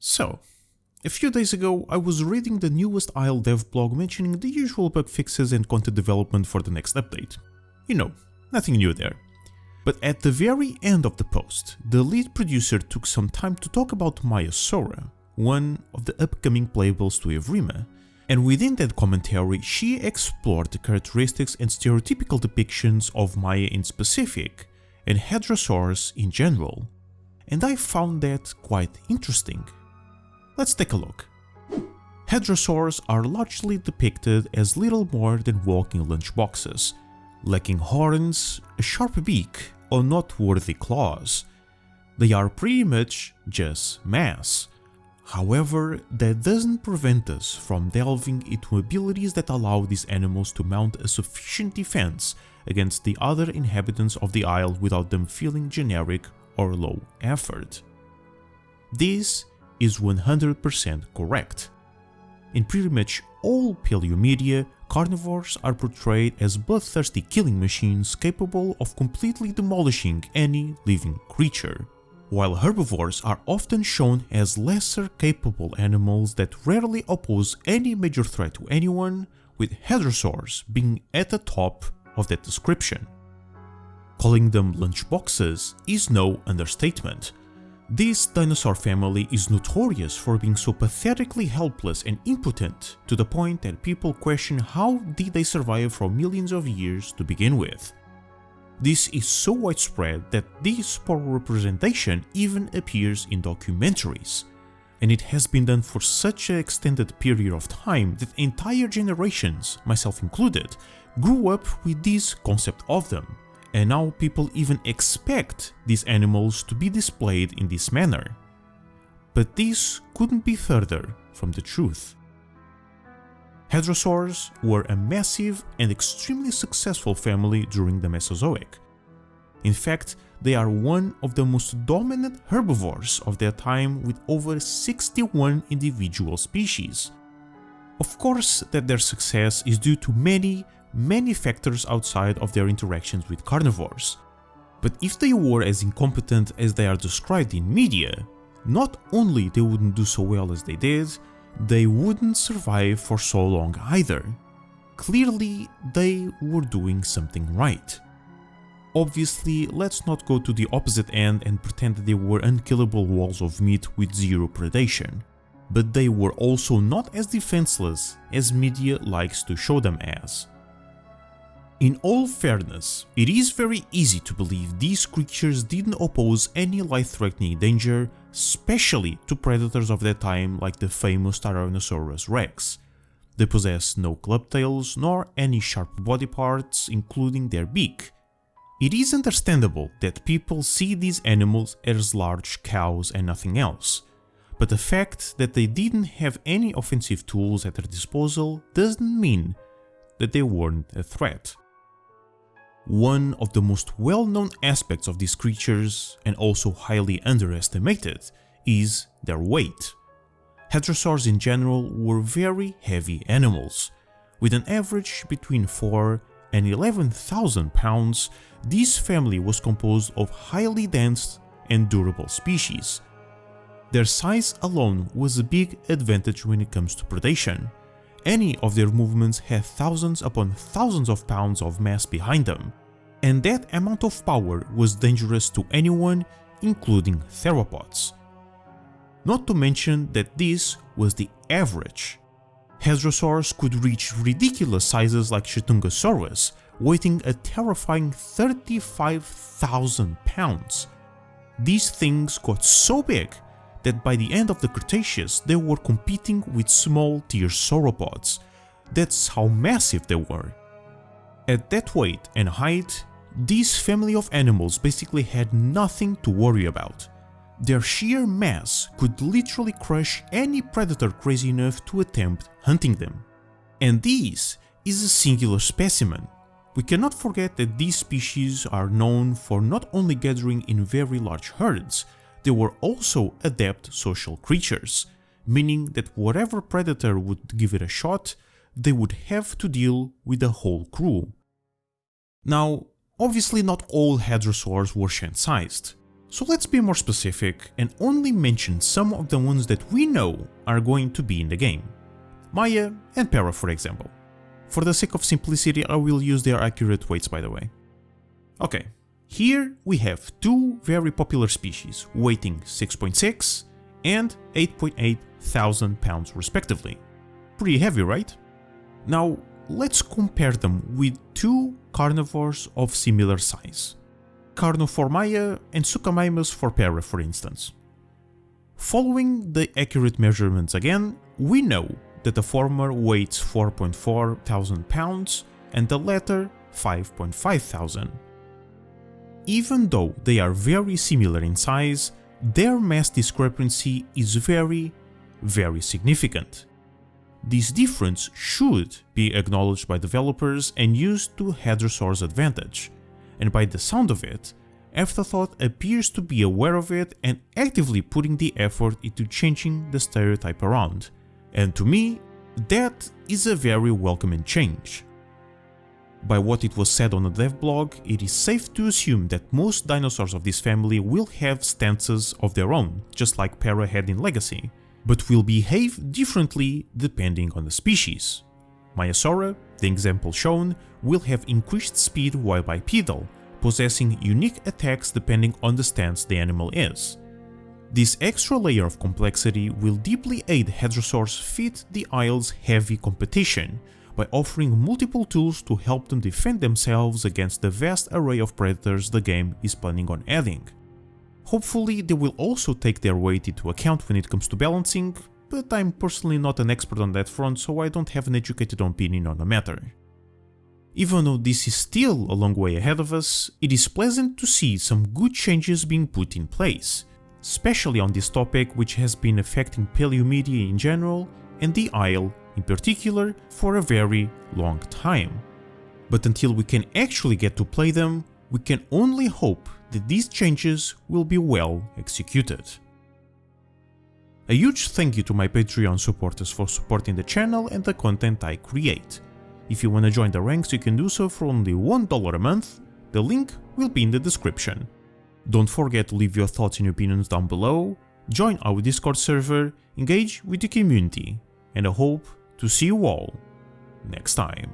So, a few days ago I was reading the newest Isle devblog mentioning the usual bug fixes and content development for the next update. You know, nothing new there. But at the very end of the post, the lead producer took some time to talk about Maiasaura, one of the upcoming playables to Evrima, and within that commentary she explored the characteristics and stereotypical depictions of Maia in specific, and Hadrosaurs in general, and I found that quite interesting. Let's take a look. Hadrosaurs are largely depicted as little more than walking lunchboxes, lacking horns, a sharp beak, or noteworthy claws. They are pretty much just mass. However, that doesn't prevent us from delving into abilities that allow these animals to mount a sufficient defense against the other inhabitants of the Isle without them feeling generic or low effort. This is 100% correct. In pretty much all paleomedia, carnivores are portrayed as bloodthirsty killing machines capable of completely demolishing any living creature, while herbivores are often shown as lesser capable animals that rarely oppose any major threat to anyone, with hadrosaurs being at the top of that description. Calling them lunchboxes is no understatement. This dinosaur family is notorious for being so pathetically helpless and impotent to the point that people question how did they survive for millions of years to begin with. This is so widespread that this poor representation even appears in documentaries, and it has been done for such an extended period of time that entire generations, myself included, grew up with this concept of them. And now people even expect these animals to be displayed in this manner. But this couldn't be further from the truth. Hadrosaurs were a massive and extremely successful family during the Mesozoic. In fact, they are one of the most dominant herbivores of their time with over 61 individual species. Of course that their success is due to many factors outside of their interactions with carnivores. But if they were as incompetent as they are described in media, not only they wouldn't do so well as they did, they wouldn't survive for so long either. Clearly, they were doing something right. Obviously, let's not go to the opposite end and pretend that they were unkillable walls of meat with zero predation. But they were also not as defenseless as media likes to show them as. In all fairness, it is very easy to believe these creatures didn't oppose any life-threatening danger, especially to predators of their time like the famous Tyrannosaurus rex. They possess no club tails nor any sharp body parts, including their beak. It is understandable that people see these animals as large cows and nothing else, but the fact that they didn't have any offensive tools at their disposal doesn't mean that they weren't a threat. One of the most well-known aspects of these creatures, and also highly underestimated, is their weight. Hadrosaurs in general were very heavy animals. With an average between 4 and 11,000 pounds, this family was composed of highly dense and durable species. Their size alone was a big advantage when it comes to predation. Any of their movements had thousands upon thousands of pounds of mass behind them, and that amount of power was dangerous to anyone, including theropods. Not to mention that this was the average. Hadrosaurs could reach ridiculous sizes like Chatungosaurus, weighing a terrifying 35,000 pounds. These things got so big that by the end of the Cretaceous they were competing with small tier sauropods. That's how massive they were. At that weight and height, this family of animals basically had nothing to worry about. Their sheer mass could literally crush any predator crazy enough to attempt hunting them. And this is a singular specimen. We cannot forget that these species are known for not only gathering in very large herds, they were also adept social creatures, meaning that whatever predator would give it a shot, they would have to deal with the whole crew. Now, obviously not all hadrosaurs were shed-sized. So let's be more specific and only mention some of the ones that we know are going to be in the game. Maia and Para, for example. For the sake of simplicity, I will use their accurate weights, by the way. Okay, here we have two very popular species, weighing 6.6 and 8.8 thousand pounds respectively. Pretty heavy, right? Now, let's compare them with two carnivores of similar size. Carno for Maia and Suchomimus for Para, for instance. Following the accurate measurements again, we know that the former weighs 4.4 thousand pounds and the latter 5.5 thousand. Even though they are very similar in size, their mass discrepancy is very significant. This difference should be acknowledged by developers and used to Hadrosaurs' advantage, and by the sound of it, Afterthought appears to be aware of it and actively putting the effort into changing the stereotype around, and to me, that is a very welcome change. By what it was said on the devblog, it is safe to assume that most dinosaurs of this family will have stances of their own, just like Para had in Legacy, but will behave differently depending on the species. Maiasaura, the example shown, will have increased speed while bipedal, possessing unique attacks depending on the stance the animal is. This extra layer of complexity will deeply aid Hadrosaurs fit the Isle's heavy competition, by offering multiple tools to help them defend themselves against the vast array of predators the game is planning on adding. Hopefully they will also take their weight into account when it comes to balancing, but I'm personally not an expert on that front, so I don't have an educated opinion on the matter. Even though this is still a long way ahead of us, it is pleasant to see some good changes being put in place, especially on this topic which has been affecting paleomedia in general and the Isle in particular for a very long time. But until we can actually get to play them, we can only hope that these changes will be well executed. A huge thank you to my Patreon supporters for supporting the channel and the content I create. If you want to join the ranks, you can do so for only $1 a month, the link will be in the description. Don't forget to leave your thoughts and opinions down below, join our Discord server, engage with the community, and I hope to see you all next time.